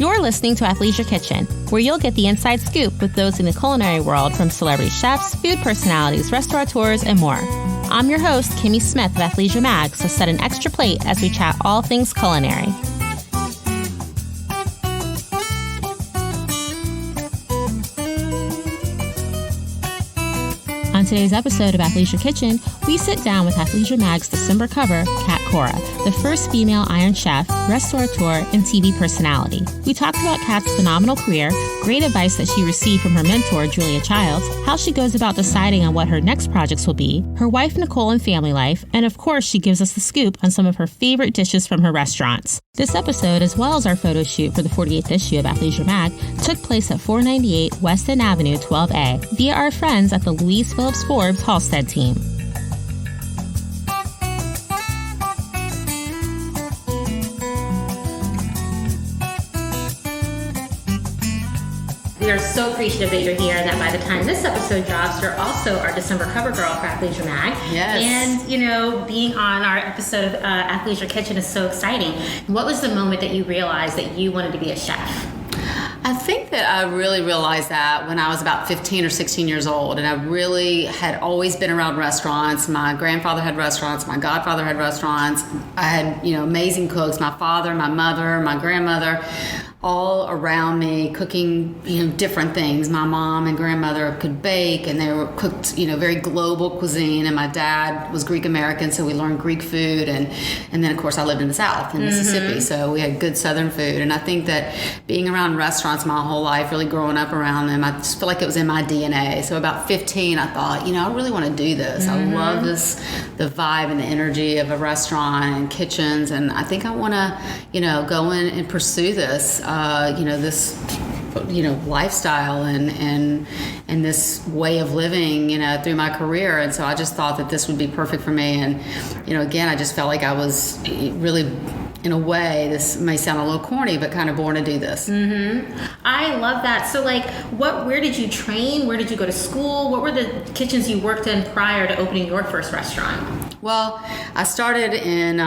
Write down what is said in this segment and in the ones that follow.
You're listening to Athleisure Kitchen, where you'll get the inside scoop with those in the culinary world from celebrity chefs, food personalities, restaurateurs, and more. I'm your host, Kimmy Smith of Athleisure Mag, so set an extra plate as we chat all things culinary. On today's episode of Athleisure Kitchen, we sit down with Athleisure Mag's December cover, Cora, the first female Iron Chef, Restaurateur, and TV personality. We talked about Kat's phenomenal career, great advice that she received from her mentor, Julia Childs, how she goes about deciding on what her next projects will be, her wife Nicole and family life, and of course she gives us the scoop on some of her favorite dishes from her restaurants. This episode, as well as our photo shoot for the 48th issue of Athleisure Mag, took place at 498 West End Avenue, 12A, via our friends at the Louise Phillips Forbes Halstead team. We are so appreciative that you're here, and that by the time this episode drops, you're also our December cover girl for Athleisure Mag. Yes. And, being on our episode of Athleisure Kitchen is so exciting. What was the moment that you realized that you wanted to be a chef? I think that I really realized that when I was about 15 or 16 years old, and I really had always been around restaurants. My grandfather had restaurants, my godfather had restaurants. I had, amazing cooks, my father, my mother, my grandmother, all around me cooking, different things. My mom and grandmother could bake, and they were cooked, very global cuisine. And my dad was Greek American, so we learned Greek food. And then, of course, I lived in the South, in Mississippi, so we had good Southern food. And I think that being around restaurants my whole life, really growing up around them, I just feel like it was in my DNA. So about 15, I thought, I really want to do this. I love the vibe and the energy of a restaurant and kitchens, and I think I want to, go in and pursue this. This lifestyle and this way of living, through my career. And so I just thought that this would be perfect for me. And, again, I just felt like I was really, in a way, this may sound a little corny, but kind of born to do this. I love that. So, where did you train? Where did you go to school? What were the kitchens you worked in prior to opening your first restaurant? Well, I started in,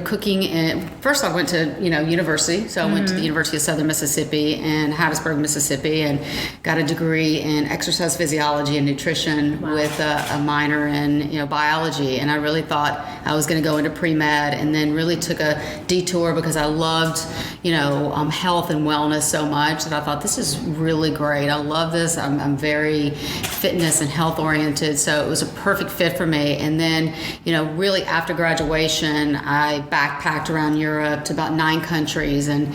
cooking. First, I went to, university. So I went to the University of Southern Mississippi in Hattiesburg, Mississippi, and got a degree in exercise physiology and nutrition with a minor in, biology. And I really thought I was going to go into pre-med, and then really took a detour because I loved, health and wellness so much that I thought, this is really great. I love this. I'm very fitness and health oriented. So it was a perfect fit for me. And then, really after graduation, I backpacked around Europe to about 9 countries, and,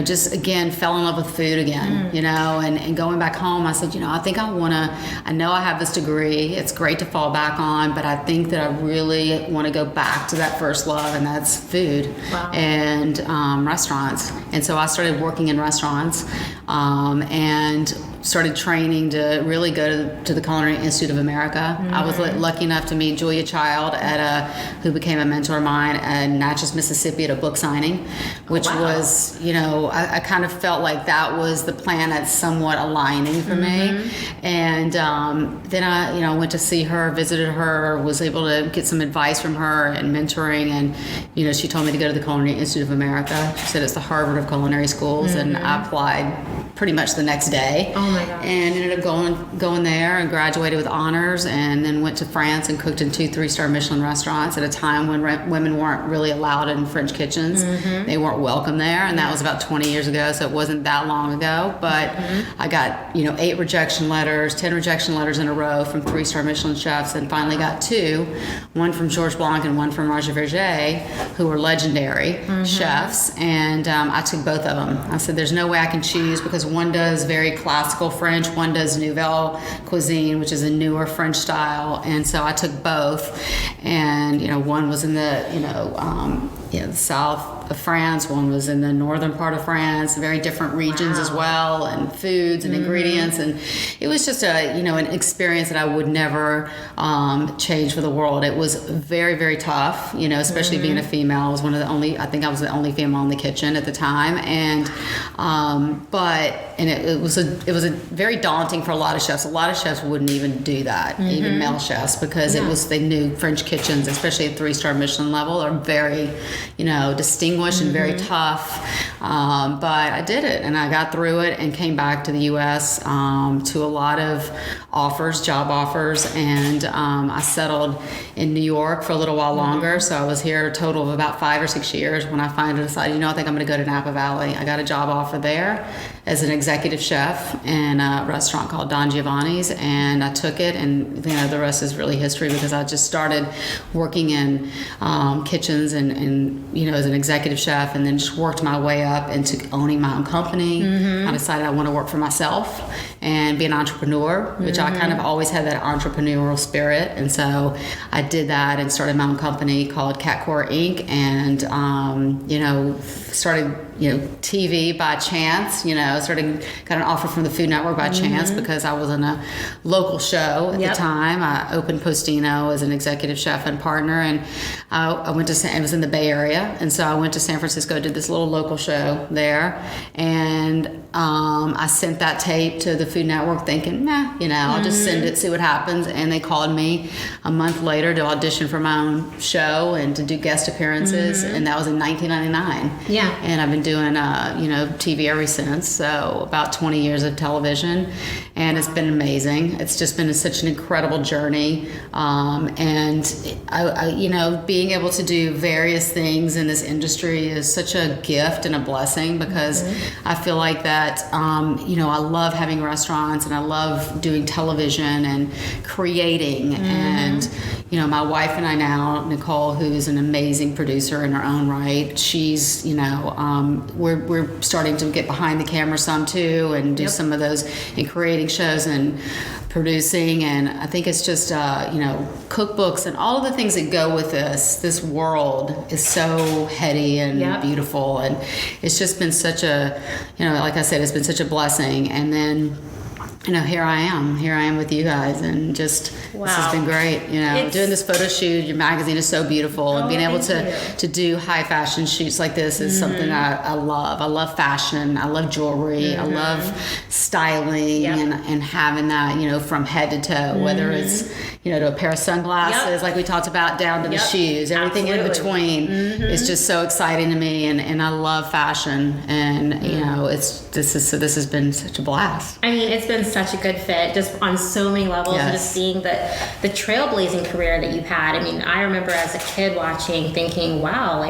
just again, fell in love with food again, and going back home, I said, I think I know I have this degree. It's great to fall back on, but I think that I really want to go back to that first love, and that's food and restaurants. And so I started working in restaurants, and started training to really go to the Culinary Institute of America. I was lucky enough to meet Julia Child who became a mentor of mine at Natchez, Mississippi, at a book signing, which was, I kind of felt like that was the plan that's somewhat aligning for me. And then I, went to see her, visited her, was able to get some advice from her and mentoring. And, she told me to go to the Culinary Institute of America. She said it's the Harvard of culinary schools, and I applied pretty much the next day. Oh my God. And ended up going there and graduated with honors, and then went to France and cooked in 2 3-star Michelin restaurants at a time when women weren't really allowed in French kitchens. They weren't welcome there, and that was about 20 years ago, so it wasn't that long ago. But I got 8 rejection letters, 10 rejection letters in a row from 3-star Michelin chefs, and finally got 2, one from Georges Blanc and one from Roger Verger, who were legendary chefs. And I took both of them. I said, there's no way I can choose, because one does very classical French, one does Nouvelle cuisine, which is a newer French style. And so I took both, and one was in the the south of France, one was in the northern part of France, very different regions as well, and foods and ingredients. And it was just an experience that I would never change for the world. It was very, very tough, especially being a female. I was I think I was the only female in the kitchen at the time. And it was a very daunting for a lot of chefs. A lot of chefs wouldn't even do that, even male chefs, because they knew French kitchens, especially at 3-star Michelin level, are very, distinguished distinguished and very tough. But I did it, and I got through it and came back to the U.S. To a lot of offers, job offers, and I settled in New York for a little while longer. So I was here a total of about 5 or 6 years when I finally decided, I think I'm going to go to Napa Valley. I got a job offer there as an executive chef in a restaurant called Don Giovanni's, and I took it, and the rest is really history, because I just started working in kitchens and as an executive chef, and then just worked my way up into owning my own company. I decided I want to work for myself and be an entrepreneur, which I kind of always had that entrepreneurial spirit, and so I did that and started my own company called Cora Inc. and started TV by chance. Got an offer from the Food Network by chance, because I was on a local show at the time. I opened Postino as an executive chef and partner, and I went to it was in the Bay Area, and so I went to San Francisco, did this little local show there, and I sent that tape to the Food Network thinking, I'll just send it, see what happens. And they called me a month later to audition for my own show and to do guest appearances, and that was in 1999. Yeah. And I've been doing TV ever since, so about 20 years of television, and it's been amazing. It's just been such an incredible journey, and I being able to do various things in this industry is such a gift and a blessing, because I feel like that I love having restaurants, and I love doing television and creating, and my wife and I now, Nicole, who's an amazing producer in her own right, she's we're starting to get behind the camera some too, and do some of those, and creating shows and producing, and I think it's just cookbooks and all of the things that go with this world is so heady and beautiful, and it's just been such a like I said, it's been such a blessing. And then here I am with you guys, and just this has been great. Doing this photo shoot, your magazine is so beautiful, and being able to do high fashion shoots like this is something I love. I love fashion. I love jewelry. I love styling and having that from head to toe, whether it's to a pair of sunglasses like we talked about, down to the shoes, everything in between is just so exciting to me, and I love fashion, and this has been such a blast. I mean, it's been such a good fit just on so many levels, and just seeing the trailblazing career that you've had. I mean, I remember as a kid watching, thinking, wow,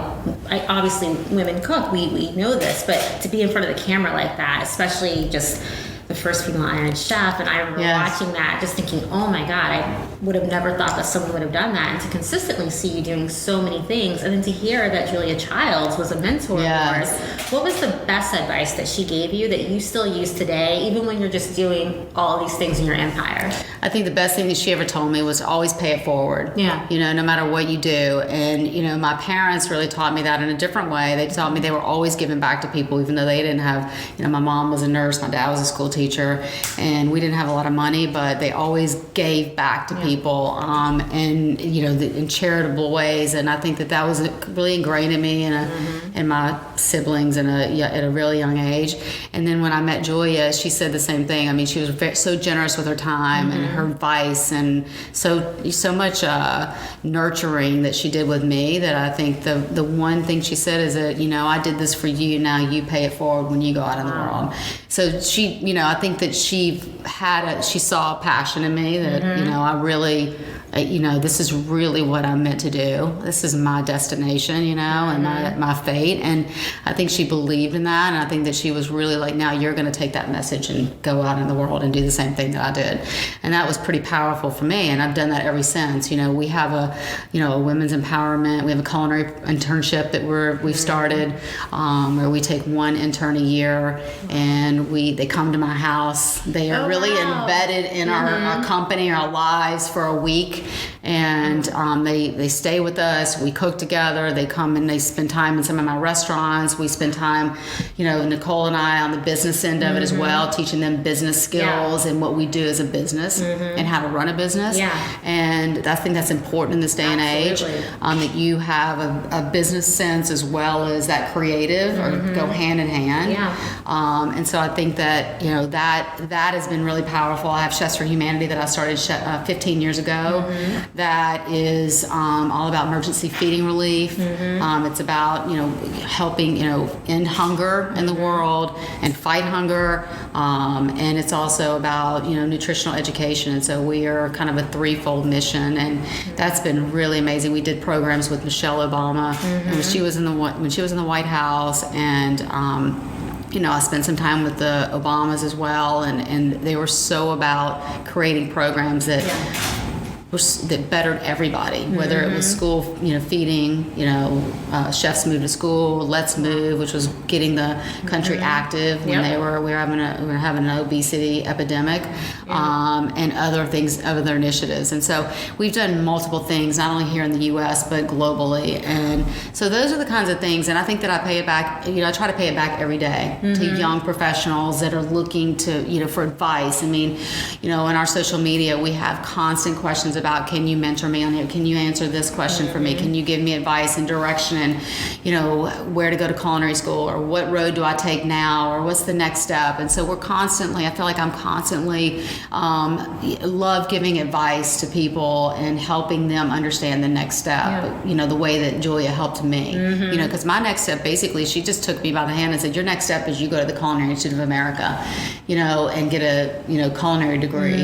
obviously women cook, we know this, but to be in front of the camera like that, especially just the first female Iron Chef, and I remember watching that, just thinking, oh my God, I would have never thought that someone would have done that, and to consistently see you doing so many things, and then to hear that Julia Childs was a mentor of yours. What was the best advice that she gave you that you still use today, even when you're just doing all of these things in your empire? I think the best thing that she ever told me was always pay it forward. No matter what you do. And my parents really taught me that in a different way. They taught me they were always giving back to people, even though they didn't have, my mom was a nurse, my dad was a school teacher, and we didn't have a lot of money, but they always gave back to people, and in charitable ways. And I think that was really ingrained in me and my siblings at a really young age. And then when I met Julia, she said the same thing. I mean, she was so generous with her time and her advice, and so much nurturing that she did with me, that I think the one thing she said is that I did this for you, now you pay it forward when you go out in the world. So she, I think that she saw a passion in me that I really, this is really what I'm meant to do. This is my destination, and my fate. And I think she believed in that, and I think that she was really like, now you're going to take that message and go out in the world and do the same thing that I did. And that was pretty powerful for me, and I've done that ever since. We have a women's empowerment. We have a culinary internship that we've started, where we take one intern a year, and they come to my house. They are really embedded in our company, our lives for a week, and they stay with us. We cook together. They come and they spend time in some of my restaurants. We spend time, Nicole and I, on the business end of it as well, teaching them business skills and what we do as a business and how to run a business. And I think that's important in this day and age, that you have a business sense as well as that creative, or go hand in hand. And so I think that that has been really powerful. I have Chefs for Humanity that I started 15 years ago, that is all about emergency feeding relief. It's about, helping, end hunger in the world and fight hunger. And it's also about, nutritional education. And so we are kind of a threefold mission, and that's been really amazing. We did programs with Michelle Obama when she was in the White House, and I spent some time with the Obamas as well, and they were so about creating programs that bettered everybody, whether it was school, feeding, Chefs Move to School, Let's Move, which was getting the country active when we were having an obesity epidemic, and other initiatives. And so we've done multiple things, not only here in the U.S. but globally. And so those are the kinds of things, and I think that I pay it back. I try to pay it back every day to young professionals that are looking to, for advice. I mean, in our social media, we have constant questions about, can you mentor me on here? Can you answer this question for me? Can you give me advice and direction, and where to go to culinary school, or what road do I take now, or what's the next step? And so I feel like I'm constantly love giving advice to people and helping them understand the next step. The way that Julia helped me. Because my next step, basically, she just took me by the hand and said, your next step is you go to the Culinary Institute of America, and get a culinary degree.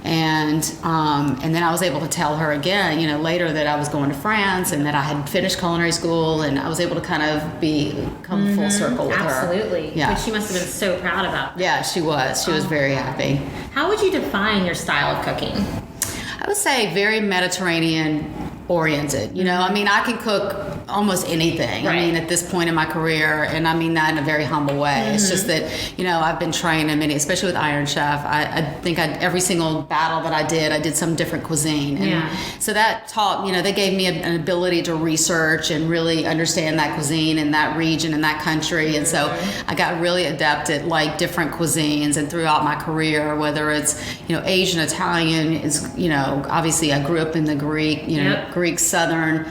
And then I was able to tell her again, later, that I was going to France and that I had finished culinary school, and I was able to kind of come full circle with her. Absolutely. Yeah. Which she must have been so proud about. Yeah, she was. She was very happy. How would you define your style of cooking? I would say very Mediterranean oriented. I can cook almost anything. Right. I mean, at this point in my career, and I mean that in a very humble way. It's just that, I've been trained in many, especially with Iron Chef. I think every single battle that I did some different cuisine. And so that taught, they gave me an ability to research and really understand that cuisine and that region and that country. And so I got really adept at different cuisines, and throughout my career, whether it's, Asian, Italian, it's, obviously I grew up in the Greek, Greek Southern,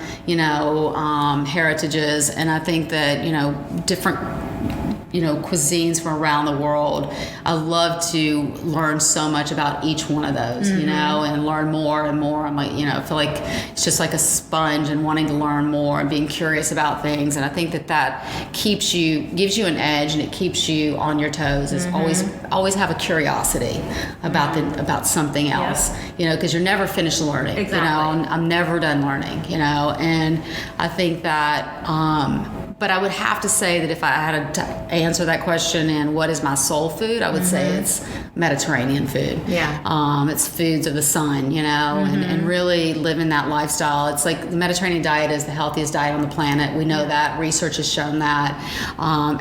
heritages, and I think that different cuisines from around the world. I love to learn so much about each one of those, and learn more and more. I'm I feel like it's just like a sponge, and wanting to learn more and being curious about things. And I think that gives you an edge, and it keeps you on your toes. Is always have a curiosity about something else, because you're never finished learning. Exactly. I'm never done learning, and I think that, but I would have to say that if I had to answer that question, and what is my soul food, I would say it's Mediterranean food. It's foods of the sun, and really living that lifestyle. It's like the Mediterranean diet is the healthiest diet on the planet. We know that. Research has shown that.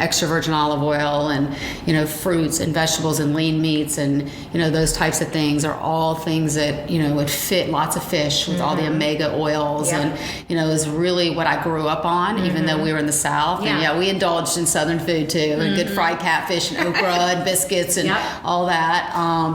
Extra virgin olive oil, and fruits and vegetables and lean meats, and those types of things are all things that would fit. Lots of fish with all the omega oils, and is really what I grew up on, even though we were in the South. And we indulged in Southern food too, and good fried catfish and okra and biscuits and all that.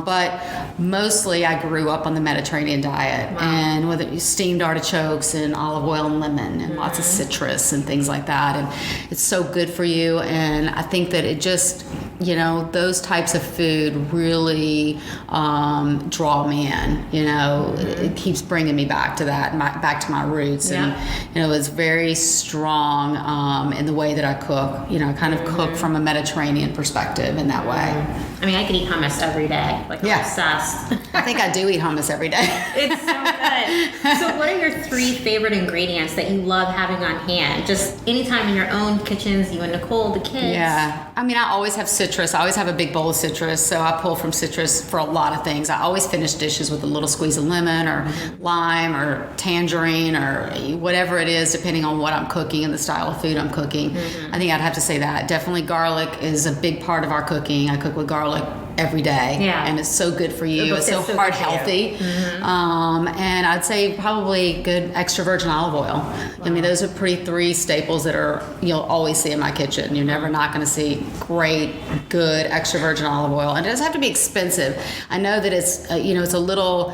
But mostly I grew up on the Mediterranean diet, and with it, steamed artichokes and olive oil and lemon and lots of citrus and things like that. And it's so good for you. And I think that it just, those types of food really draw me in. It keeps bringing me back to that, back to my roots. And it's very strong in the way that I cook. I kind of cook from a Mediterranean perspective in that way. I mean, I could eat hummus every day. I'm obsessed. I think I do eat hummus every day. It's so good. So what are your 3 favorite ingredients that you love having on hand? Just anytime in your own kitchens, you and Nicole, the kids. Yeah. I mean, I always have citrus. I always have a big bowl of citrus, so I pull from citrus for a lot of things. I always finish dishes with a little squeeze of lemon or lime or tangerine or whatever it is, depending on what I'm cooking and the style of food I'm cooking. I think I'd have to say that. Definitely garlic is a big part of our cooking. I cook with garlic every day, and it's so good for you. It's so heart healthy. And I'd say probably good extra virgin olive oil. I mean, those are pretty 3 staples that you'll always see in my kitchen. You're never not going to see great, good extra virgin olive oil, and it doesn't have to be expensive. I know that it's it's a little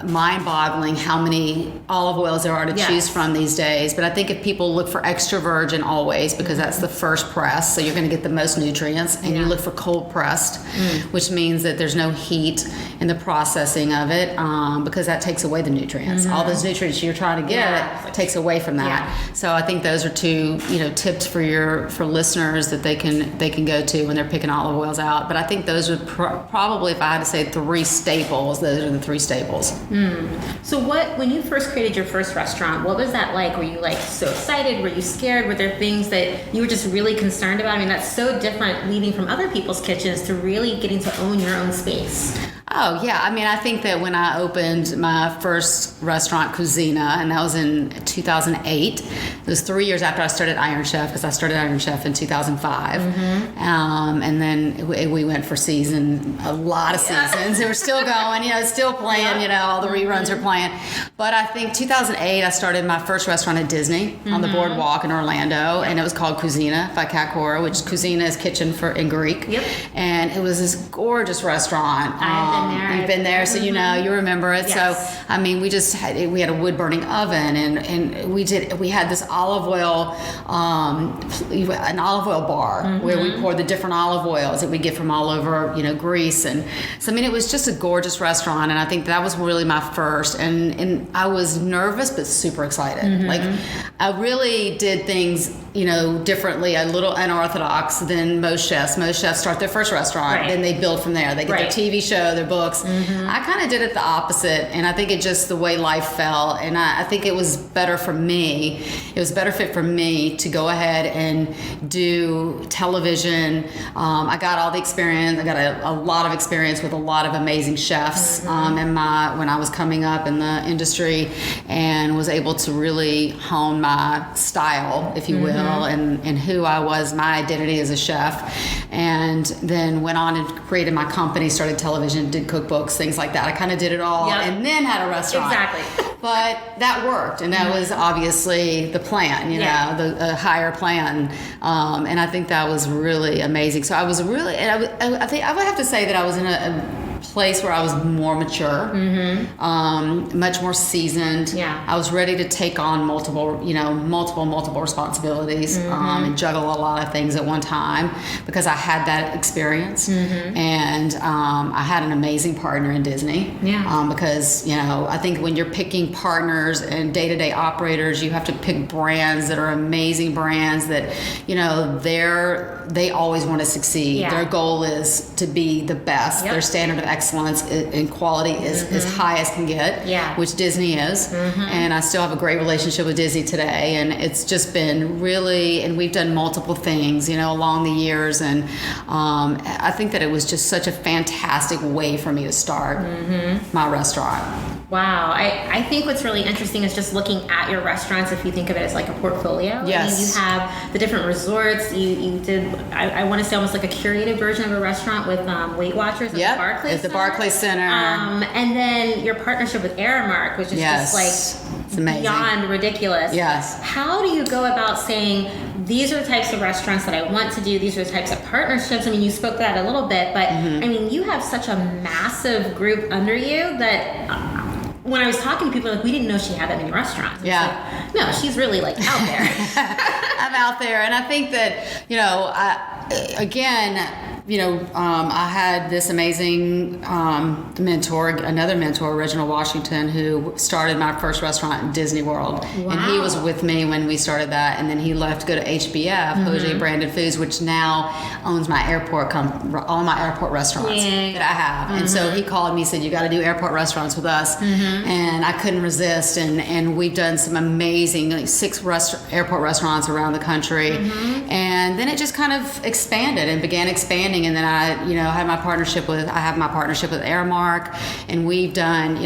mind-boggling how many olive oils there are to choose from these days. But I think if people look for extra virgin always, because that's the first press, so you're going to get the most nutrients, and you look for cold pressed, which which means that there's no heat in the processing of it, because that takes away the nutrients. All those nutrients you're trying to get takes away from that. So I think those are two, tips for listeners that they can go to when they're picking olive oils out. But I think those are probably, if I had to say 3 staples, those are the 3 staples. So when you first created your first restaurant, what was that like? Were you like so excited? Were you scared? Were there things that you were just really concerned about? I mean, that's so different leaving from other people's kitchens to really getting to own your own space. Oh, yeah. I mean, I think that when I opened my first restaurant, Cuisina, and that was in 2008, it was 3 years after I started Iron Chef, because I started Iron Chef in 2005. And then we went for a lot of seasons. We're still going, still playing, all the reruns are playing. But I think 2008, I started my first restaurant at Disney on the boardwalk in Orlando, and it was called Cuisina by Cora, which Cuisina is kitchen in Greek. And it was this gorgeous restaurant. You've been there, so you remember it. Yes. So I mean, we had a wood burning oven, and we had this olive oil, an olive oil bar where we poured the different olive oils that we get from all over, Greece, and so I mean, it was just a gorgeous restaurant, and I think that was really my first, and I was nervous but super excited. Like I really did things, differently, a little unorthodox than most chefs. Most chefs start their first restaurant, then they build from there. They get their TV show, their books. I kind of did it the opposite, and I think it just the way life fell, and I think it was better for me. It was better fit for me to go ahead and do television. I got all the experience. I got a lot of experience with a lot of amazing chefs when I was coming up in the industry, and was able to really hone my style, if you will, and who I was, my identity as a chef, and then went on and created my company, started television, did cookbooks, things like that. I kind of did it all, and then had a restaurant. Exactly. But that worked, and that was obviously the plan, the higher plan, and I think that was really amazing. So I was really, and I think I would have to say that I was in a place where I was more mature, much more seasoned. I was ready to take on multiple responsibilities, and juggle a lot of things at one time, because I had that experience, and I had an amazing partner in Disney. Because I think when you're picking partners and day-to-day operators, you have to pick brands that are amazing brands that they always want to succeed. Their goal is to be the best. Their standard of excellence and quality is as high as can get, which Disney is. And I still have a great relationship with Disney today, and it's just been really, and we've done multiple things, along the years, and I think that it was just such a fantastic way for me to start my restaurant. Wow. I think what's really interesting is just looking at your restaurants, if you think of it as like a portfolio. Yes. I mean, you have the different resorts. You did, I want to say almost like a curated version of a restaurant with Weight Watchers at the Barclays at the Barclays Center. And then your partnership with Aramark, which is just like beyond ridiculous. Yes. How do you go about saying, these are the types of restaurants that I want to do, these are the types of partnerships? I mean, you spoke to that a little bit, but I mean, you have such a massive group under you that when I was talking to people, like, we didn't know she had that many restaurants. Like, no, she's really like out there. I'm out there, and I think that I had this amazing another mentor, Reginald Washington, who started my first restaurant in Disney World. Wow. And he was with me when we started that, and then he left to go to HBF, Jose Branded Foods, which now owns my all my airport restaurants that I have. And so he called me and said, you got to do airport restaurants with us. And I couldn't resist, and we've done some amazing, 6 airport restaurants around the country. And then it just kind of expanded and began expanding. And then I have my partnership with Aramark, and we've done,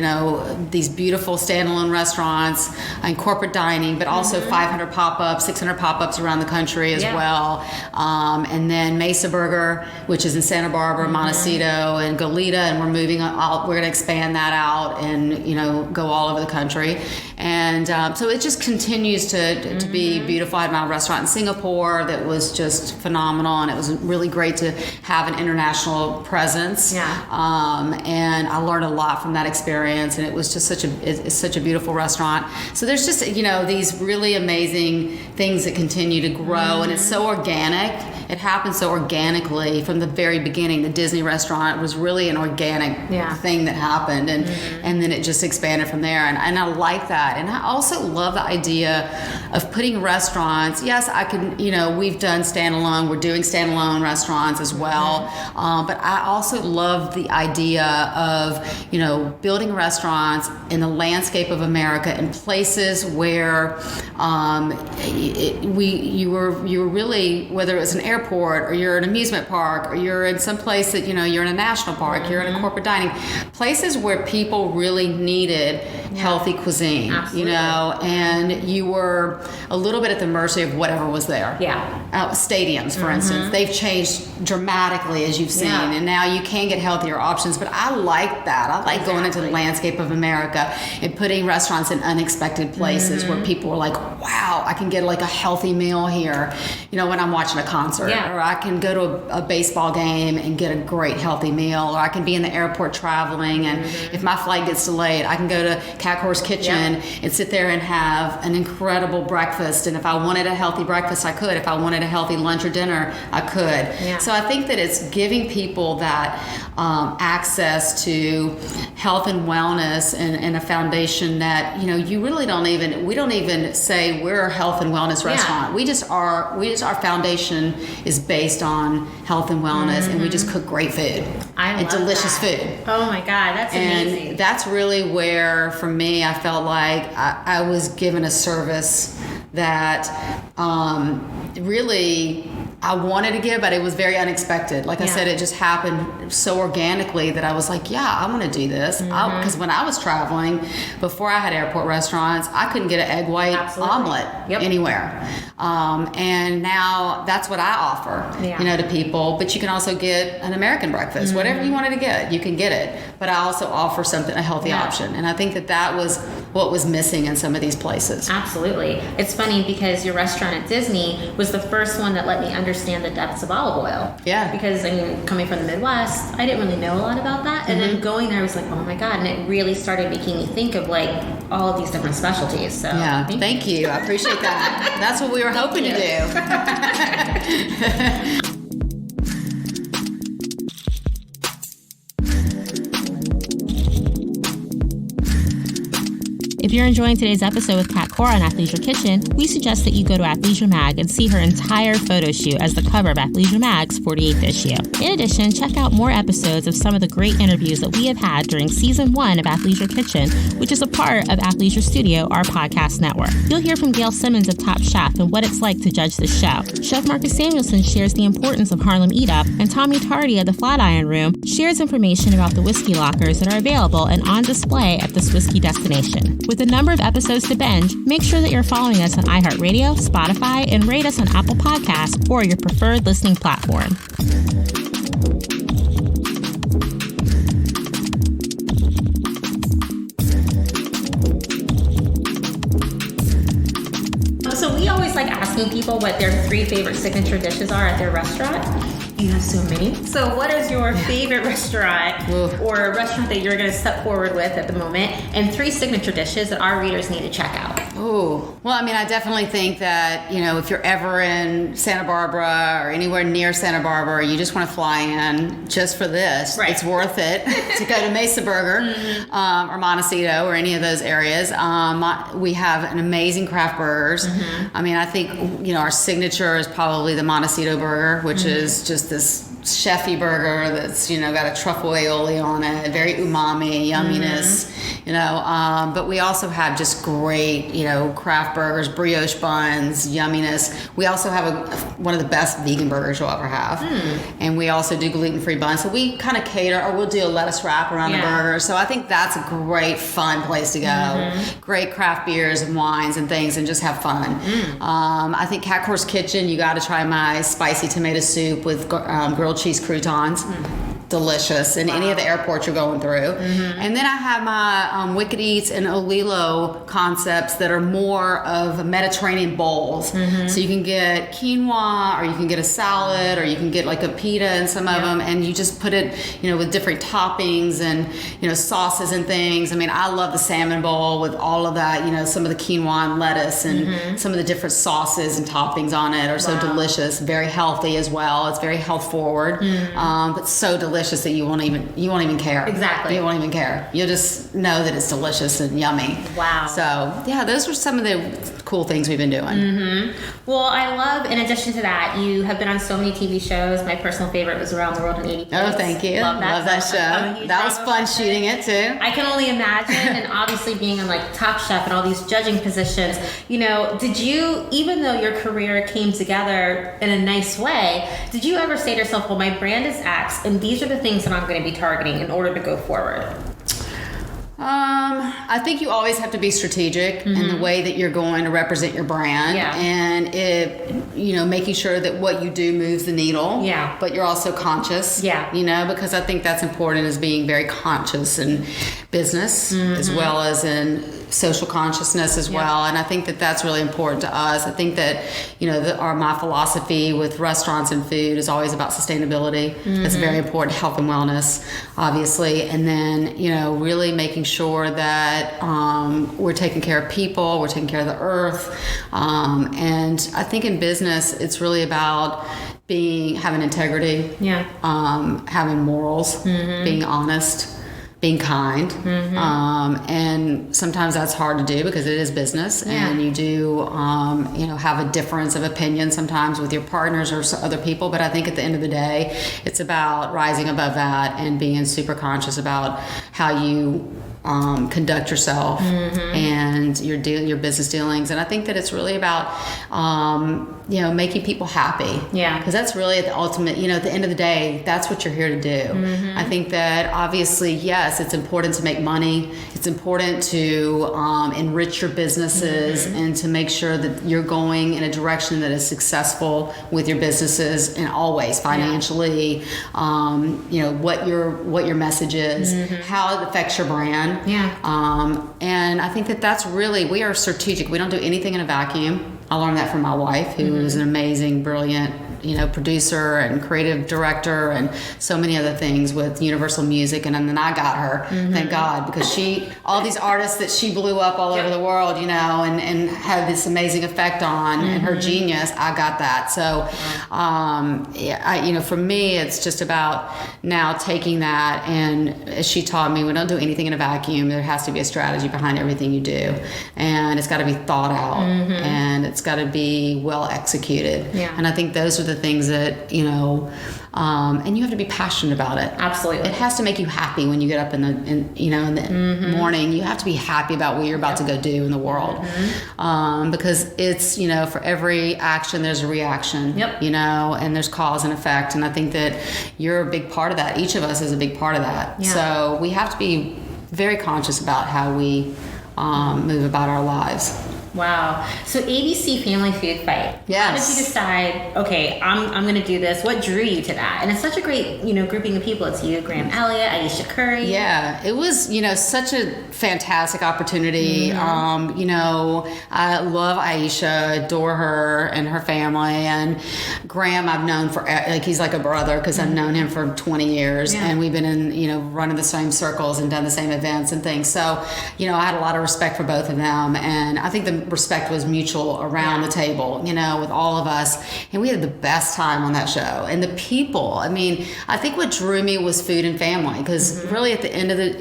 these beautiful standalone restaurants and corporate dining, but also 500 pop-ups, 600 pop-ups around the country as well. And then Mesa Burger, which is in Santa Barbara, Montecito, and Goleta, and we're going to expand that out and, go all over the country. And so it just continues to be beautiful. I had my restaurant in Singapore that was just phenomenal, and it was really great to have an international presence. And I learned a lot from that experience, and it was just such a beautiful restaurant. So there's just these really amazing things that continue to grow, and it's so organic. it happened so organically from the very beginning. The Disney restaurant was really an organic thing that happened, and then it just expanded from there. And I like that. And I also love the idea of putting restaurants. Yes, I can. We've done standalone. We're doing standalone restaurants as well. But I also love the idea of building restaurants in the landscape of America in places where you were really, whether it was an airport or you're an amusement park or you're in some place that you're in a national park, you're in a corporate dining, places where people really needed healthy cuisine. Absolutely. And you were a little bit at the mercy of whatever was there. Stadiums, for instance, they've changed dramatically, as you've seen, and now you can get healthier options. But I like that. I like going into the landscape of America and putting restaurants in unexpected places where people are like, wow, I can get like a healthy meal here, when I'm watching a concert, or I can go to a baseball game and get a great healthy meal, or I can be in the airport traveling, and if my flight gets delayed, I can go to Athleisure Kitchen and sit there and have an incredible breakfast. And if I wanted a healthy breakfast, I could. If I wanted a healthy lunch or dinner, I could. So I think that it's giving people that access to health and wellness and a foundation that we don't even say we're a health and wellness restaurant. Our foundation is based on health and wellness, and we just cook great food and delicious food. Oh my God, that's amazing. And that's really where, for me, I felt like I was given a service that really I wanted to give, but it was very unexpected. Like I said, it just happened so organically that I was like, I want to do this. Because when I was traveling, before I had airport restaurants, I couldn't get an egg white omelet anywhere. And now that's what I offer, to people. But you can also get an American breakfast, whatever you wanted to get, you can get it. But I also offer a healthy option. And I think that was what was missing in some of these places. Absolutely. It's funny because your restaurant at Disney was the first one that let me understand the depths of olive oil. Because, coming from the Midwest, I didn't really know a lot about that. And then going there, I was like, oh my God. And it really started making me think of like all of these different specialties. So thank you. I appreciate that. That's what we were hoping to do. If you're enjoying today's episode with Cora on Athleisure Kitchen, we suggest that you go to Athleisure Mag and see her entire photo shoot as the cover of Athleisure Mag's 48th issue. In addition, check out more episodes of some of the great interviews that we have had during Season 1 of Athleisure Kitchen, which is a part of Athleisure Studio, our podcast network. You'll hear from Gail Simmons of Top Chef and what it's like to judge the show. Chef Marcus Samuelson shares the importance of Harlem Eat Up, and Tommy Tardy of the Flatiron Room shares information about the whiskey lockers that are available and on display at this whiskey destination. With a number of episodes to binge, make sure that you're following us on iHeartRadio, Spotify, and rate us on Apple Podcasts or your preferred listening platform. So we always like asking people what their 3 favorite signature dishes are at their restaurant. You have so many. So what is your favorite restaurant or a restaurant that you're going to step forward with at the moment, and 3 signature dishes that our readers need to check out? Oh, well, I definitely think that, if you're ever in Santa Barbara or anywhere near Santa Barbara, you just want to fly in just for this. Right. It's worth it to go to Mesa Burger or Montecito or any of those areas. We have an amazing craft burgers. I think, our signature is probably the Montecito burger, which is just this chefy burger that's got a truffle aioli on it, very umami, yumminess, but we also have just great craft burgers, brioche buns, yumminess. We also have one of the best vegan burgers you'll ever have, and we also do gluten-free buns, so we kind of cater, or we'll do a lettuce wrap around the burger. So I think that's a great fun place to go. Great craft beers and wines and things, and just have fun. I think Athleisure Kitchen, you got to try my spicy tomato soup with grilled cheese croutons. delicious in any of the airports you're going through. And then I have my Wicked Eats and Olilo concepts that are more of Mediterranean bowls. So you can get quinoa, or you can get a salad, or you can get like a pita in some of them, and you just put it, with different toppings and, sauces and things. I mean, I love the salmon bowl with all of that, some of the quinoa and lettuce and some of the different sauces and toppings on it are so delicious, very healthy as well. It's very health forward, but so delicious that you won't even care. Exactly. You won't even care. You'll just know that it's delicious and yummy. Wow. So yeah, those were some of the cool things we've been doing. Well, I love, in addition to that, you have been on so many TV shows. My personal favorite was Around the World in 80 Days. Oh, thank you. Love that show. That was fun shooting it too. I can only imagine, and obviously being on like Top Chef and all these judging positions, did you, even though your career came together in a nice way, did you ever say to yourself, well, my brand is X, and these are the things that I'm going to be targeting in order to go forward? I think you always have to be strategic in the way that you're going to represent your brand, and making sure that what you do moves the needle. Yeah. But you're also conscious. Yeah. Because I think that's important, is being very conscious in business as well as in social consciousness as well. And I think that that's really important to us. I think that my philosophy with restaurants and food is always about sustainability. It's very important. Health and wellness, obviously, and then really making sure that we're taking care of people, we're taking care of the earth, and I think in business it's really about having integrity, having morals, being honest, being kind, and sometimes that's hard to do because it is business, and you do have a difference of opinion sometimes with your partners or other people, but I think at the end of the day it's about rising above that and being super conscious about how you conduct yourself and your business dealings. And I think that it's really about making people happy, because that's really at the ultimate, at the end of the day, that's what you're here to do. I think that obviously, yes, it's important to make money, it's important to enrich your businesses and to make sure that you're going in a direction that is successful with your businesses, and always financially, what your message is, how it affects your brand. And I think that that's really, we are strategic. We don't do anything in a vacuum. I learned that from my wife, who is an amazing, brilliant, producer and creative director and so many other things with Universal Music. And then I got her, thank God, because all these artists that she blew up all over the world, and had this amazing effect on, and her genius, I got that. So, for me, it's just about now taking that, and as she taught me, we don't do anything in a vacuum. There has to be a strategy behind everything you do, and it's got to be thought out, and it's got to be well executed. And I think those are the things that and you have to be passionate about it. Absolutely. It has to make you happy when you get up in the morning. You have to be happy about what you're about to go do in the world, because it's for every action there's a reaction. And there's cause and effect, and I think that you're a big part of that. Each of us is a big part of that. So we have to be very conscious about how we move about our lives. Wow. So ABC Family Food Fight. Yes. How did you decide, okay, I'm going to do this? What drew you to that? And it's such a great, grouping of people. It's you, Graham Elliott, Aisha Curry. Yeah. It was, such a fantastic opportunity. I love Aisha, adore her and her family. And Graham I've known for, he's like a brother, because I've known him for 20 years. And we've been in, running the same circles and done the same events and things. So, I had a lot of respect for both of them. And I think the respect was mutual around the table, with all of us, and we had the best time on that show. And the people, I think what drew me was food and family, because really at the end of the,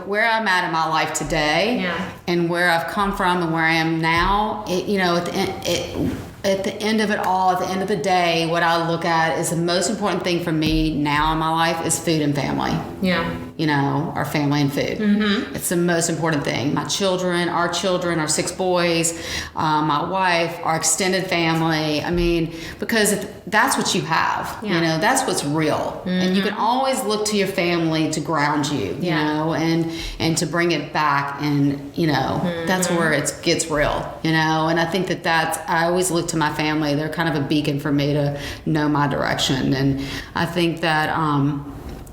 where I'm at in my life today, and where I've come from and where I am now, at the end of it all, at the end of the day, what I look at is the most important thing for me now in my life is food and family. our family and food. It's the most important thing. My children, our 6 boys, my wife, our extended family. I mean, because that's what you have, that's what's real. And you can always look to your family to ground you, you know, and to bring it back. And, that's where it gets real, and I think I always look to my family. They're kind of a beacon for me to know my direction. And I think that,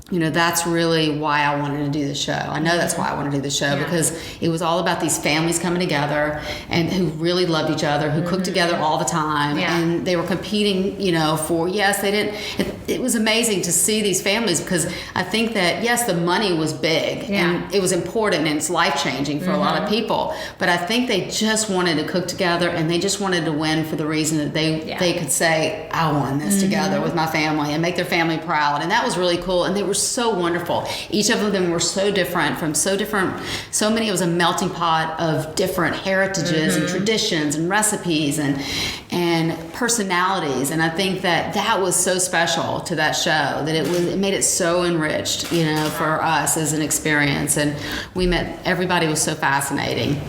that's really why I wanted to do the show. I know that's why I wanted to do the show, because it was all about these families coming together and who really loved each other, who cooked together all the time. And they were competing, it was amazing to see these families, because I think that, yes, the money was big and it was important and it's life-changing for a lot of people. But I think they just wanted to cook together, and they just wanted to win for the reason that they could say, I won this together with my family, and make their family proud. And that was really cool. And they were so wonderful. Each of them were so different, so many. It was a melting pot of different heritages and traditions and recipes and personalities. And I think that was so special to that show, that it made it so enriched, for us as an experience. And everybody was so fascinating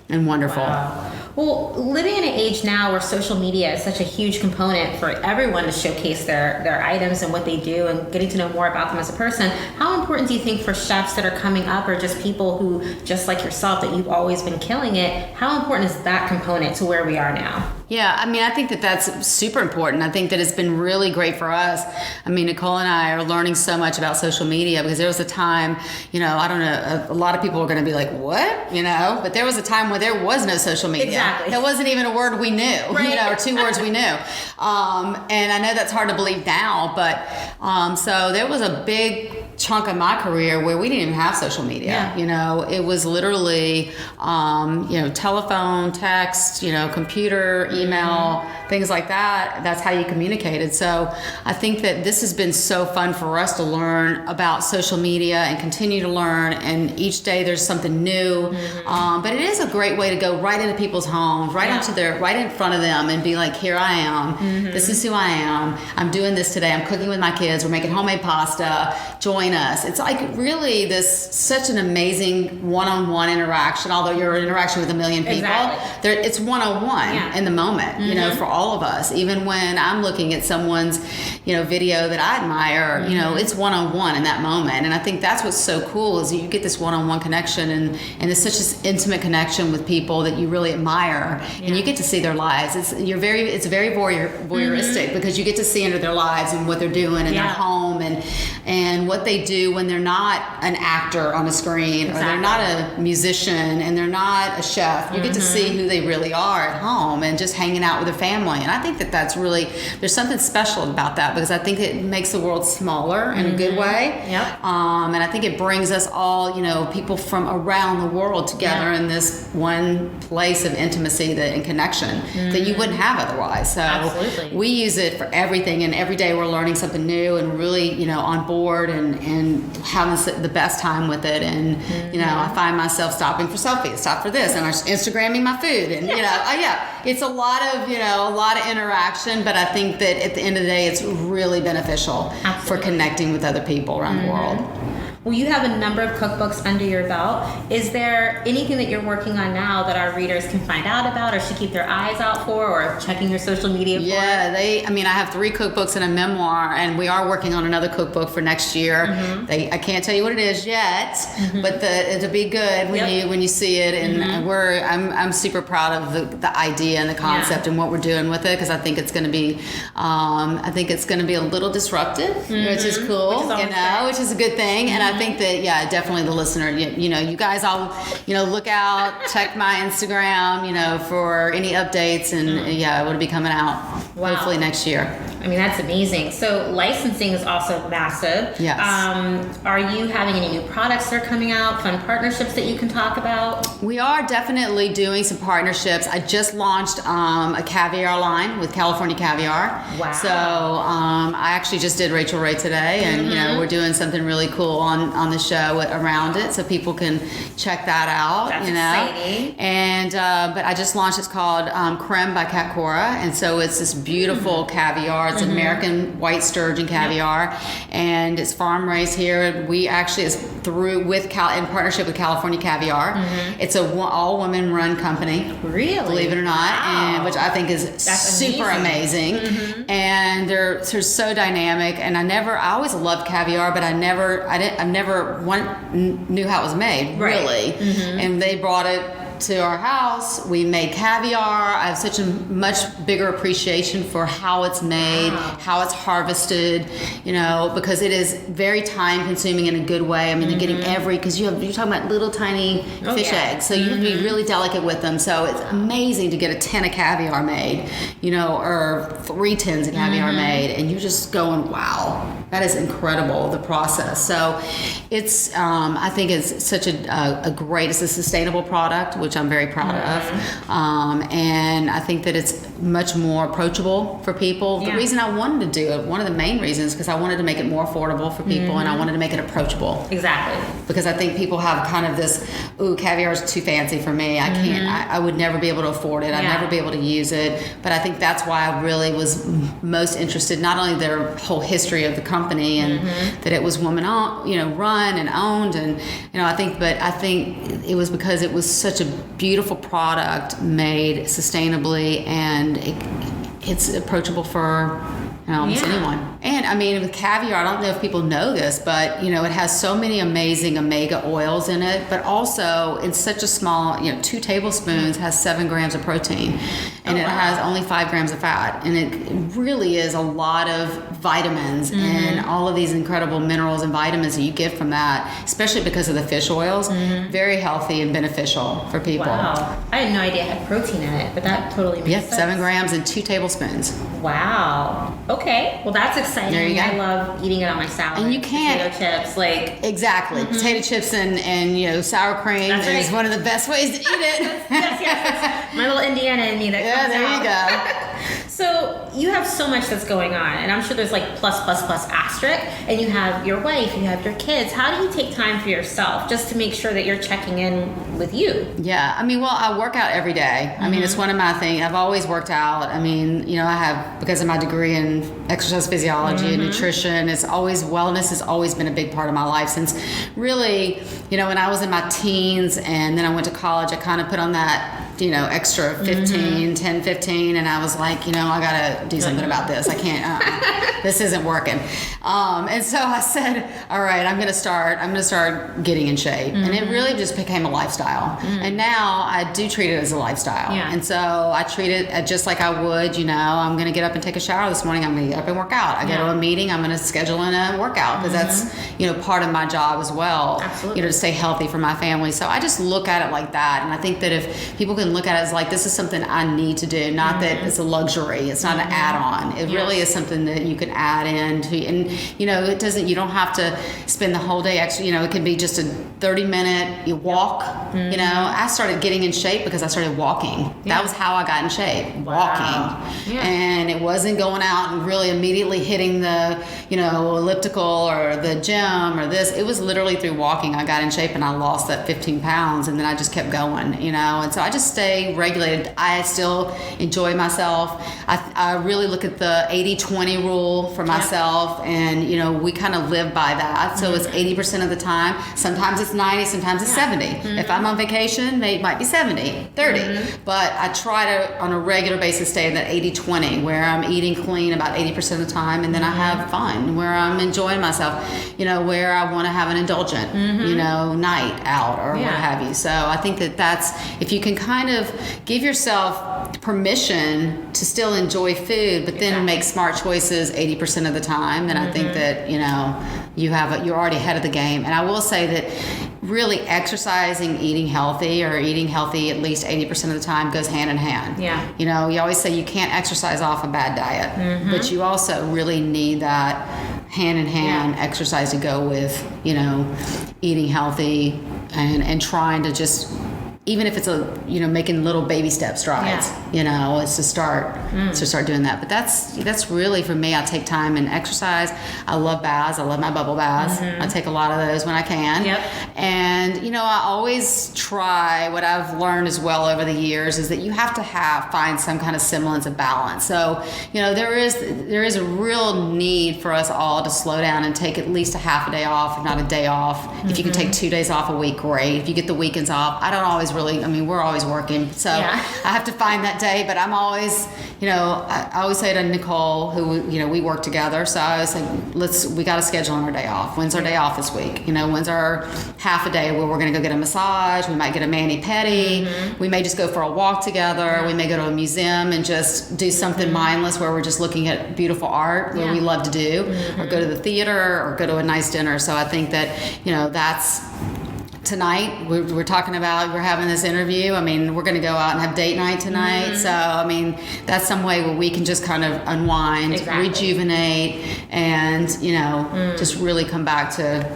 and wonderful. Wow. Well, living in an age now where social media is such a huge component for everyone to showcase their items and what they do, and getting to know more about them as a person, how important do you think for chefs that are coming up, or just people who, just like yourself, that you've always been killing it, how important is that component to where we are now? Yeah, I mean, I think that's super important. I think that it's been really great for us. I mean, Nicole and I are learning so much about social media, because there was a time, I don't know, a lot of people are going to be like, what? But there was a time where there was no social media. Exactly. There wasn't even a word we knew, or 2 words we knew. And I know that's hard to believe now, but so there was a big chunk of my career where we didn't even have social media. It was literally, telephone, text, computer, email, things like that. That's how you communicated. So I think that this has been so fun for us to learn about social media and continue to learn. And each day there's something new. But it is a great way to go right into people's homes, right in front of them, and be like, here I am. This is who I am. I'm doing this today. I'm cooking with my kids. We're making homemade pasta. Join us. It's like really such an amazing one-on-one interaction, although you're an interaction with a million people. Exactly. It's one-on-one in the moment, for all of us. Even when I'm looking at someone's, video that I admire, it's one-on-one in that moment. And I think that's what's so cool, is you get this one-on-one connection, and it's such an intimate connection with people that you really admire, and you get to see their lives. It's very voyeuristic, because you get to see into their lives and what they're doing in their home, and what they do when they're not an actor on a screen, or they're not a musician, and they're not a chef. You get to see who they really are at home, and just hanging out with their family. And I think that's really, there's something special about that, because I think it makes the world smaller in a good way. And I think it brings us all, people from around the world together in this one place of intimacy and connection that you wouldn't have otherwise. So we use it for everything, and every day we're learning something new, and really, on board, and having the best time with it. And I find myself stopping for selfies, stop for this, and I'm Instagramming my food, and it's a lot of interaction. But I think that at the end of the day, it's really beneficial for connecting with other people around the world. Well, you have a number of cookbooks under your belt. Is there anything that you're working on now that our readers can find out about, or should keep their eyes out for, or checking your social media for? Yeah, I have 3 cookbooks and a memoir, and we are working on another cookbook for next year. I can't tell you what it is yet, but it'll be good when you see it. And I'm super proud of the idea and the concept and what we're doing with it, because I think it's going to be a little disruptive, which is cool, which is a good thing. And I think that, definitely the listener, you guys all, look out, check my Instagram, for any updates, and it'll be coming out hopefully next year. I mean, that's amazing. So licensing is also massive. Yes. Are you having any new products that are coming out, fun partnerships that you can talk about? We are definitely doing some partnerships. I just launched a caviar line with California Caviar. Wow. So I actually just did Rachel Ray today, and we're doing something really cool on the show around it, so people can check that out. That's exciting. And but I just launched. It's called Creme by Cora, and so it's this beautiful caviar It's American white sturgeon caviar, and it's farm raised here. We actually is through in partnership with California Caviar. It's a all women run company. Really? Believe it or not, Wow. and which I think is super amazing. And they're so dynamic. And I always loved caviar, but I never knew how it was made, really. And they brought it to our house. We made caviar. I have such a much bigger appreciation for how it's made, how it's harvested, because it is very time consuming in a good way. I mean, they're getting because you're talking about little tiny fish eggs, so you have to be really delicate with them. So it's amazing to get a tin of caviar made, or 3 tins of caviar made, and you're just going, wow, that is incredible, the process. So it's, I think it's such it's a sustainable product, which I'm very proud of. And I think that it's much more approachable for people. The reason I wanted to do it, one of the main reasons, because I wanted to make it more affordable for people, and I wanted to make it approachable. Exactly. Because I think people have kind of this, caviar is too fancy for me. I can't, I would never be able to afford it. I'd never be able to use it. But I think that's why I really was most interested, not only their whole history of the company and that it was woman run and owned, and I think it was because it was such a beautiful product made sustainably, and it's approachable for almost anyone. And I mean, with caviar, I don't know if people know this, but it has so many amazing omega oils in it, but also it's such a small, 2 tablespoons has 7 grams of protein, and it has only 5 grams of fat, and it really is a lot of vitamins and all of these incredible minerals and vitamins that you get from that, especially because of the fish oils. Very healthy and beneficial for people. Wow, I had no idea it had protein in it, but that totally makes sense. 7 grams and 2 tablespoons. Wow. Okay. Well, that's exciting. There you go. I love eating it on my salad. And you can't. Potato chips, Exactly. Potato chips and sour cream is one of the best ways to eat it. yes. My little Indiana in me that comes there out. you go. So you have so much that's going on, and I'm sure there's plus asterisk, and you have your wife, you have your kids. How do you take time for yourself just to make sure that you're checking in with you? Yeah. I mean, I work out every day. I mean, it's one of my things. I've always worked out. I mean, I have, because of my degree in exercise physiology and nutrition, wellness has always been a big part of my life since really, when I was in my teens and then I went to college, I kind of put on that, extra 10, 15, and I was like, I gotta do something about this. I can't, this isn't working. And so I said, all right, I'm gonna start getting in shape. And it really just became a lifestyle. And now I do treat it as a lifestyle. And so I treat it just like I would, I'm gonna get up and take a shower this morning. I'm gonna get up and work out. I go to a meeting, I'm gonna schedule in a workout, because that's, part of my job as well. Absolutely. To stay healthy for my family. So I just look at it like that. And I think that if people can look at it as like, this is something I need to do, not that it's a luxury. It's not an add-on. It really is something that you can add into, and it doesn't, you don't have to spend the whole day actually, it can be just a 30-minute walk. I started getting in shape because I started walking. That was how I got in shape. Walking. And it wasn't going out and really immediately hitting the elliptical or the gym or this. It was literally through walking I got in shape, and I lost that 15 pounds, and then I just kept going. And so I just stay regulated. I still enjoy myself. I really look at the 80-20 rule for myself, and we kind of live by that. So it's 80% of the time. Sometimes it's 90, sometimes it's 70. If I'm on vacation, it might be 70, 30. But I try to, on a regular basis, stay in that 80-20, where I'm eating clean about 80% of the time, and then I have fun, where I'm enjoying myself, where I want to have an indulgent, night out or what have you. So I think that's, if you can kind of give yourself permission to still enjoy food, but then make smart choices 80% of the time, then I think that, you're already ahead of the game. And I will say that really exercising, eating healthy at least 80% of the time goes hand in hand. You always say you can't exercise off a bad diet, but you also really need that hand in hand exercise to go with, eating healthy and trying to just even if it's making little baby step strides, it's to start doing that. But that's really for me. I take time and exercise. I love baths. I love my bubble baths. I take a lot of those when I can. Yep. And I always try, what I've learned as well over the years is that you have to find some kind of semblance of balance. So there is a real need for us all to slow down and take at least a half a day off, if not a day off. If you can take 2 days off a week, great. If you get the weekends off, I don't always we're always working, so I have to find that day. But I'm always, I always say to Nicole, who we work together, so I always say, we got to schedule on our day off. When's our day off this week? When's our half a day where we're going to go get a massage? We might get a mani-pedi. We may just go for a walk together. We may go to a museum and just do something mindless where we're just looking at beautiful art, where we love to do, or go to the theater, or go to a nice dinner. So I think that that's tonight. We're talking about, we're having this interview. We're going to go out and have date night tonight. So that's some way where we can just kind of unwind, rejuvenate, and just really come back to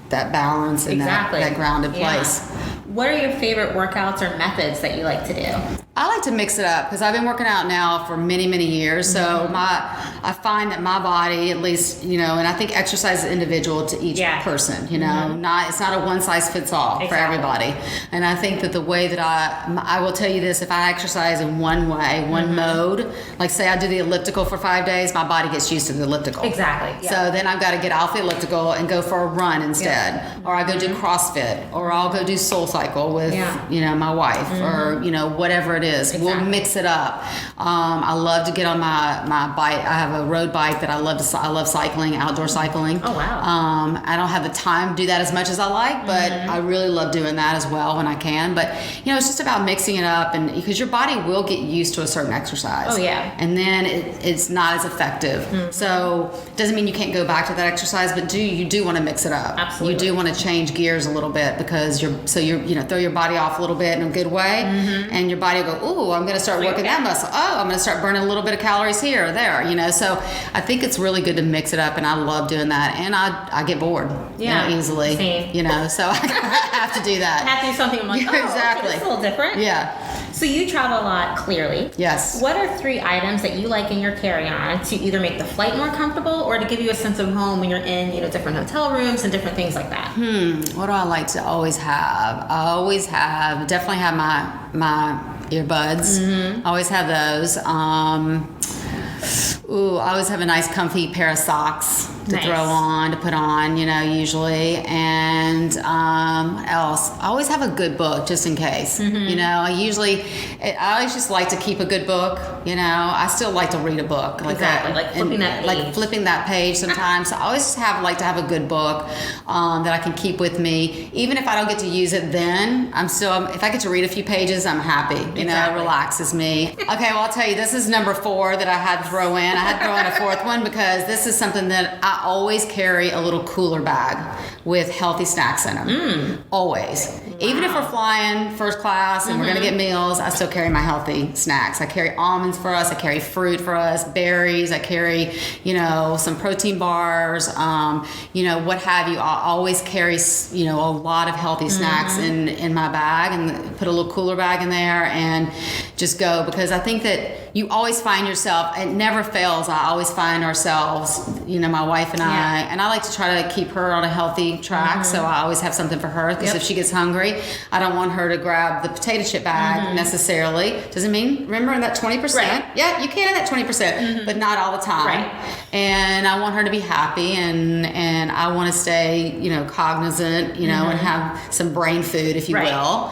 that balance and that grounded place. What are your favorite workouts or methods that you like to do? I like to mix it up because I've been working out now for many, many years. So I find that my body, at least, and I think exercise is individual to each person, it's not a one size fits all for everybody. And I think that the way that I will tell you this, if I exercise in one way, one mode, like say I do the elliptical for 5 days, my body gets used to the elliptical. Exactly. So then I've got to get off the elliptical and go for a run instead. Or I go do CrossFit, or I'll go do Soul Cycle with, my wife, or, whatever it is. Exactly. We'll mix it up. I love to get on my bike. I have a road bike that I love cycling, outdoor cycling. Oh, wow. I don't have the time to do that as much as I like, but I really love doing that as well when I can. But, it's just about mixing it up, and because your body will get used to a certain exercise. Oh, yeah. And then it's not as effective. So it doesn't mean you can't go back to that exercise, but you do want to mix it up. Absolutely. You do want to change gears a little bit, because you're throw your body off a little bit in a good way, and your body will go, ooh, I'm going to start working that muscle. Oh, I'm going to start burning a little bit of calories here or there, So I think it's really good to mix it up, and I love doing that. And I get bored easily, Same. So I have to do that. I have to do something. I'm like, exactly. Okay, that's a little different. Yeah. So you travel a lot, clearly. Yes. What are 3 items that you like in your carry-on to either make the flight more comfortable or to give you a sense of home when you're in, different hotel rooms and different things like that? What do I like to always have? I definitely have my earbuds. Always have those. I always have a nice comfy pair of socks to throw on, to put on, usually. And what else? I always have a good book just in case. I always just like to keep a good book. I still like to read a book like exactly. that. Like flipping that page. Like flipping that page sometimes. So I always like to have a good book that I can keep with me. Even if I don't get to use it then, if I get to read a few pages, I'm happy. It relaxes me. Okay, well, I'll tell you, this is number 4 that I had to throw in. I had to throw in a 4th one because this is something that I always carry a little cooler bag with healthy snacks in them. Always. Wow. Even if we're flying first class and we're going to get meals, I still carry my healthy snacks. I carry almonds for us. I carry fruit for us, berries. I carry, some protein bars, what have you. I always carry, a lot of healthy snacks in my bag, and put a little cooler bag in there and just go, because I think that you always find yourself, it never fails. I always find ourselves, my wife and I, and I like to try to keep her on a healthy track. So I always have something for her, because if she gets hungry, I don't want her to grab the potato chip bag necessarily. Doesn't mean, remember in that 20%? Right. Yeah, you can in that 20%, but not all the time. Right. And I want her to be happy, and I want to stay, cognizant, and have some brain food, if you will,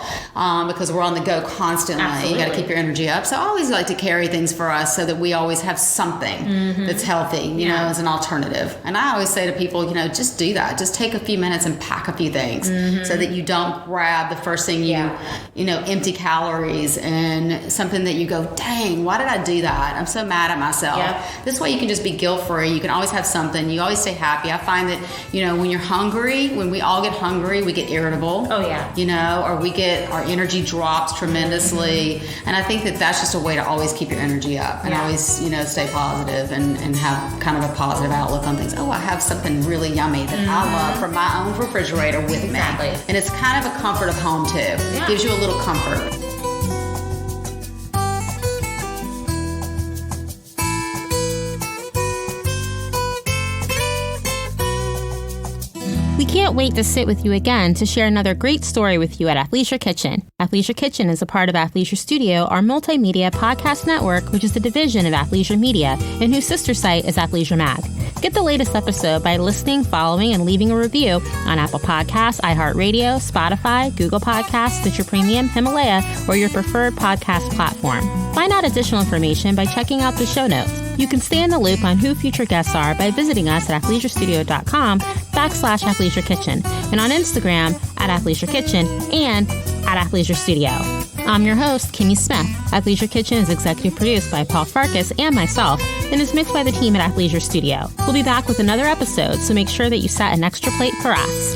because we're on the go constantly. Absolutely. You got to keep your energy up. So I always like to carry things for us so that we always have something that's healthy, as an alternative. And I always say to people, just do that. Just take a few minutes and pack a few things so that you don't grab the first thing empty calories and something that you go, dang, why did I do that? I'm so mad at myself. This way you can just be guilt-free. You can always have something. You always stay happy. I find that, when you're hungry, when we all get hungry, we get irritable. Oh, yeah. Or our energy drops tremendously. And I think that that's just a way to always keep your energy up and always, stay positive and have kind of a positive outlook on things. Oh, I have something really yummy that I love from my my own refrigerator with me. And it's kind of a comfort of home too. It gives you a little comfort. We can't wait to sit with you again to share another great story with you at Athleisure Kitchen. Athleisure Kitchen is a part of Athleisure Studio, our multimedia podcast network, which is a division of Athleisure Media, and whose sister site is Athleisure Mag. Get the latest episode by listening, following, and leaving a review on Apple Podcasts, iHeartRadio, Spotify, Google Podcasts, Stitcher Premium, Himalaya, or your preferred podcast platform. Find out additional information by checking out the show notes. You can stay in the loop on who future guests are by visiting us at athleisurestudio.com/Athleisure Kitchen and on Instagram at Athleisure Kitchen and at Athleisure Studio. I'm your host, Kimmy Smith. Athleisure Kitchen is executive produced by Paul Farkas and myself and is mixed by the team at Athleisure Studio. We'll be back with another episode, so make sure that you set an extra plate for us.